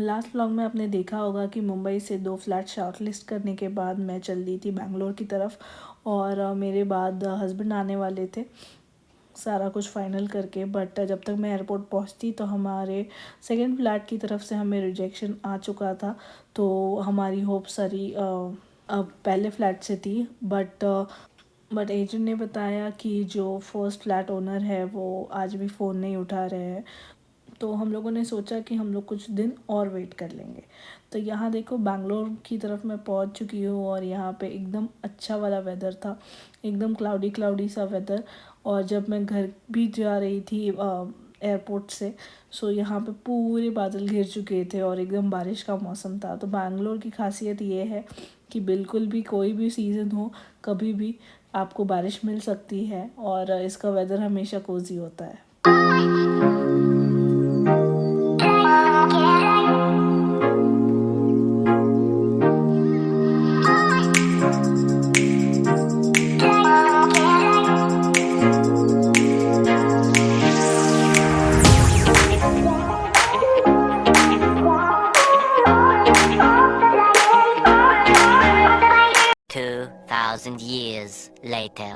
Last vlog में आपने देखा होगा कि मुंबई से 2 फ्लैट शॉर्टलिस्ट करने के बाद मैं चल दी थी बैंगलोर की तरफ। और मेरे बाद हस्बैंड आने वाले थे सारा कुछ फाइनल करके। बट जब तक मैं एयरपोर्ट पहुंचती तो हमारे सेकंड फ्लैट की तरफ से हमें रिजेक्शन आ चुका था। तो हमारी होप सारी पहले फ्लैट से थी। बट एजेंट ने बताया कि जो फर्स्ट फ्लैट ओनर है वो आज भी फ़ोन नहीं उठा रहे हैं। तो हम लोगों ने सोचा कि हम लोग कुछ दिन और वेट कर लेंगे। तो यहाँ देखो बैंगलोर की तरफ मैं पहुँच चुकी हूँ और यहाँ पे एकदम अच्छा वाला वेदर था, एकदम क्लाउडी क्लाउडी सा वेदर। और जब मैं घर भी जा रही थी एयरपोर्ट से, सो यहाँ पे पूरे बादल घिर चुके थे और एकदम बारिश का मौसम था। तो बैंगलोर की खासियत ये है कि बिल्कुल भी कोई भी सीज़न हो, कभी भी आपको बारिश मिल सकती है और इसका वेदर हमेशा कोजी होता है। 2,000 years later.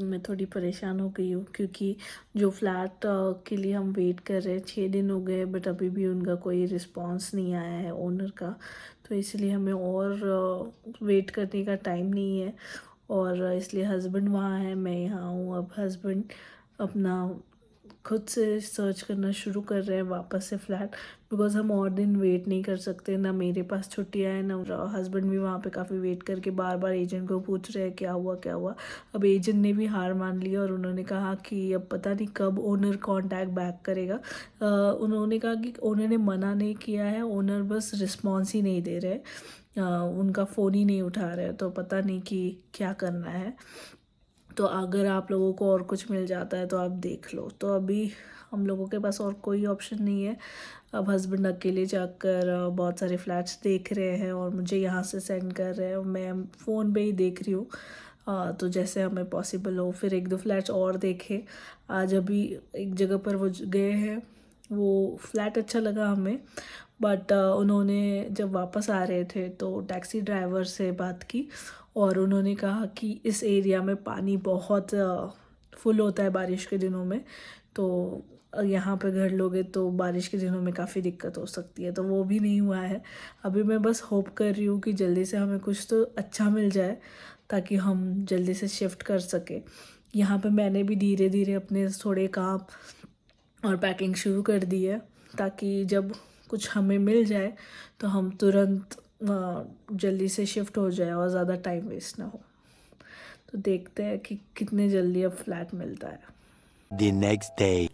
मैं थोड़ी परेशान हो गई हूँ क्योंकि जो फ्लैट के लिए हम वेट कर रहे हैं 6 दिन हो गए, बट अभी भी उनका कोई रिस्पांस नहीं आया है ओनर का। तो इसलिए हमें और वेट करने का टाइम नहीं है। और इसलिए हस्बैंड वहाँ है, मैं यहाँ हूँ। अब हस्बैंड अपना खुद से सर्च करना शुरू कर रहे हैं वापस से फ्लैट, बिकॉज़ हम और दिन वेट नहीं कर सकते। ना मेरे पास छुट्टियाँ हैं, ना हस्बैंड भी वहाँ पे काफ़ी वेट करके बार बार एजेंट को पूछ रहे हैं क्या हुआ क्या हुआ। अब एजेंट ने भी हार मान ली और उन्होंने कहा कि अब पता नहीं कब ओनर कांटेक्ट बैक करेगा। उन्होंने कहा कि ओनर ने मना नहीं किया है, ओनर बस रिस्पॉन्स ही नहीं दे रहे, उनका फ़ोन ही नहीं उठा रहे, तो पता नहीं कि क्या करना है। तो अगर आप लोगों को और कुछ मिल जाता है तो आप देख लो। तो अभी हम लोगों के पास और कोई ऑप्शन नहीं है। अब हस्बैंड अकेले जाकर बहुत सारे फ्लैट्स देख रहे हैं और मुझे यहाँ से सेंड कर रहे हैं, मैं फ़ोन पे ही देख रही हूँ। तो जैसे हमें पॉसिबल हो फिर 1-2 फ्लैट्स और देखे। आज अभी एक जगह पर वो गए हैं, वो फ्लैट अच्छा लगा हमें। बट उन्होंने जब वापस आ रहे थे तो टैक्सी ड्राइवर से बात की और उन्होंने कहा कि इस एरिया में पानी बहुत फुल होता है बारिश के दिनों में, तो यहाँ पे घर लोगे तो बारिश के दिनों में काफ़ी दिक्कत हो सकती है। तो वो भी नहीं हुआ है। अभी मैं बस होप कर रही हूँ कि जल्दी से हमें कुछ तो अच्छा मिल जाए ताकि हम जल्दी से शिफ्ट कर सके। यहाँ पे मैंने भी धीरे धीरे अपने थोड़े काम और पैकिंग शुरू कर दी है ताकि जब कुछ हमें मिल जाए तो हम तुरंत जल्दी से शिफ्ट हो जाए और ज़्यादा टाइम वेस्ट ना हो। तो देखते हैं कि कितने जल्दी अब फ्लैट मिलता है। The next day.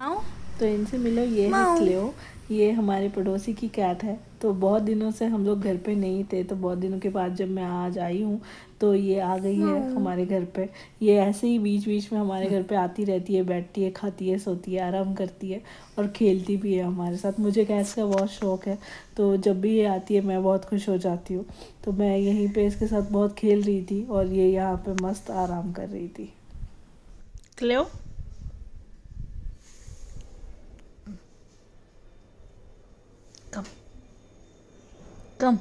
तो इनसे मिलो, ये है क्लेओ, ये हमारे पड़ोसी की कैट है। तो बहुत दिनों से हम लोग घर पे नहीं थे, तो बहुत दिनों के बाद जब मैं आज आई हूँ तो ये आ गई है हमारे घर पे। ये ऐसे ही बीच बीच में हमारे घर पे आती रहती है, बैठती है, खाती है, सोती है, आराम करती है और खेलती भी है हमारे साथ। मुझे कैट्स का बहुत शौक़ है, तो जब भी ये आती है मैं बहुत खुश हो जाती हूँ। तो मैं यहीं पर इसके साथ बहुत खेल रही थी और ये यहाँ पर मस्त आराम कर रही थी। क्लेओ कम कम।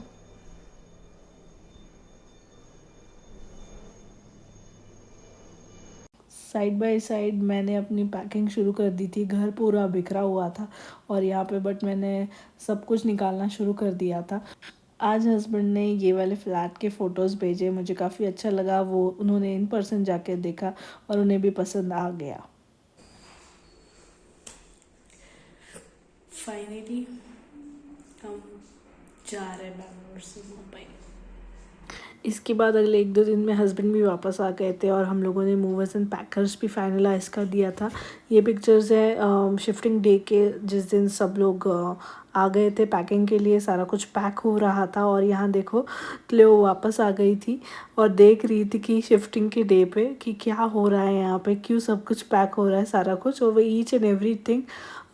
साइड बाय साइड मैंने अपनी पैकिंग शुरू कर दी थी। घर पूरा बिखरा हुआ था और यहाँ पे बट मैंने सब कुछ निकालना शुरू कर दिया था। आज हस्बैंड ने ये वाले फ्लैट के फ़ोटोज़ भेजे, मुझे काफ़ी अच्छा लगा। वो उन्होंने इन पर्सन जाके देखा और उन्हें भी पसंद आ गया। फाइनली हम जा रहे हैं बैंगलोर से मुंबई। इसके बाद अगले 1-2 दिन में हस्बैंड भी वापस आ गए थे और हम लोगों ने मूवर्स एंड पैकर्स भी फाइनलाइज कर दिया था। ये पिक्चर्स है शिफ्टिंग डे के, जिस दिन सब लोग आ गए थे पैकिंग के लिए। सारा कुछ पैक हो रहा था और यहाँ देखो क्लेओ वापस आ गई थी और देख रही थी कि शिफ्टिंग के डे पे कि क्या हो रहा है यहाँ पे, क्यों सब कुछ पैक हो रहा है सारा कुछ। और वो ईच एंड एवरीथिंग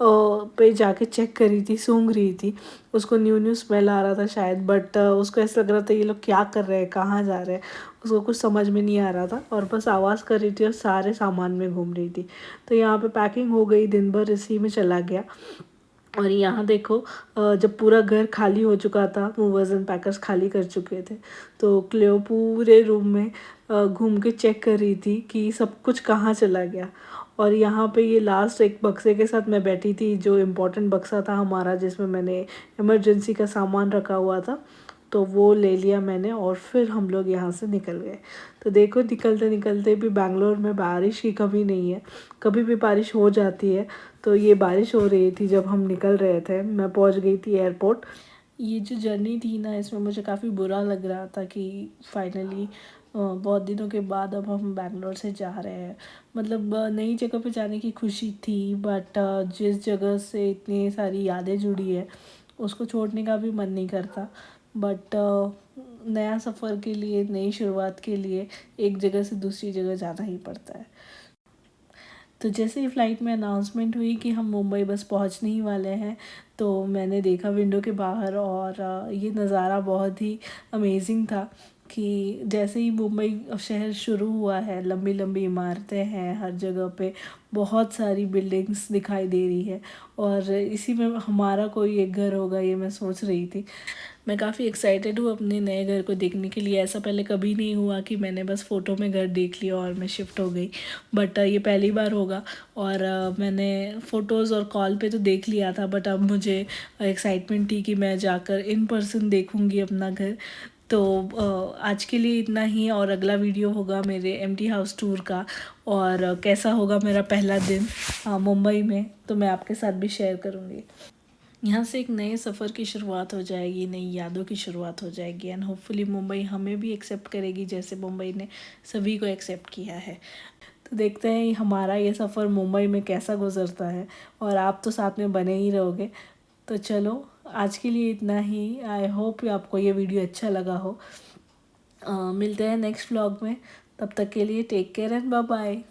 पे जाके चेक कर रही थी, सूंघ रही थी। उसको न्यू स्मेल आ रहा था शायद, बट उसको ऐसा लग रहा था ये लोग क्या कर रहे हैं, कहाँ जा रहे हैं। उसको कुछ समझ में नहीं आ रहा था और बस आवाज़ कर रही थी और सारे सामान में घूम रही थी। तो यहाँ पे पैकिंग हो गई, दिन भर इसी में चला गया। और यहाँ देखो जब पूरा घर खाली हो चुका था, मूवर्स एंड पैकर्स खाली कर चुके थे, तो क्लेओ पूरे रूम में घूम के चेक कर रही थी कि सब कुछ कहाँ चला गया। और यहाँ पे ये लास्ट एक बक्से के साथ मैं बैठी थी, जो इम्पोर्टेंट बक्सा था हमारा, जिसमें मैंने इमरजेंसी का सामान रखा हुआ था, तो वो ले लिया मैंने और फिर हम लोग यहाँ से निकल गए। तो देखो निकलते निकलते भी बैंगलोर में बारिश की कमी नहीं है, कभी भी बारिश हो जाती है। तो ये बारिश हो रही थी जब हम निकल रहे थे, मैं पहुँच गई थी एयरपोर्ट। ये जो जर्नी थी ना, इसमें मुझे काफ़ी बुरा लग रहा था कि फाइनली बहुत दिनों के बाद अब हम बैंगलोर से जा रहे हैं। मतलब नई जगह पे जाने की खुशी थी, बट जिस जगह से इतनी सारी यादें जुड़ी है उसको छोड़ने का भी मन नहीं करता। बट नया सफ़र के लिए, नई शुरुआत के लिए एक जगह से दूसरी जगह जाना ही पड़ता है। तो जैसे ही फ़्लाइट में अनाउंसमेंट हुई कि हम मुंबई बस पहुंचने ही वाले हैं, तो मैंने देखा विंडो के बाहर, और ये नज़ारा बहुत ही अमेजिंग था कि जैसे ही मुंबई शहर शुरू हुआ है, लंबी लंबी इमारतें हैं हर जगह पे, बहुत सारी बिल्डिंग्स दिखाई दे रही है, और इसी में हमारा कोई एक घर होगा, ये मैं सोच रही थी। मैं काफ़ी एक्साइटेड हूँ अपने नए घर को देखने के लिए। ऐसा पहले कभी नहीं हुआ कि मैंने बस फ़ोटो में घर देख लिया और मैं शिफ्ट हो गई, बट ये पहली बार होगा। और मैंने फ़ोटोज़ और कॉल पे तो देख लिया था, बट अब मुझे एक्साइटमेंट थी कि मैं जाकर इन पर्सन देखूँगी अपना घर। तो आज के लिए इतना ही, और अगला वीडियो होगा मेरे एम्प्टी हाउस टूर का, और कैसा होगा मेरा पहला दिन मुंबई में, तो मैं आपके साथ भी शेयर करूँगी। यहाँ से एक नए सफ़र की शुरुआत हो जाएगी, नई यादों की शुरुआत हो जाएगी, एंड होपफुली मुंबई हमें भी एक्सेप्ट करेगी जैसे मुंबई ने सभी को एक्सेप्ट किया है। तो देखते हैं हमारा ये सफ़र मुंबई में कैसा गुजरता है, और आप तो साथ में बने ही रहोगे। तो चलो आज के लिए इतना ही। आई होप आपको ये वीडियो अच्छा लगा हो। मिलते हैं नेक्स्ट व्लॉग में, तब तक के लिए take care and bye bye.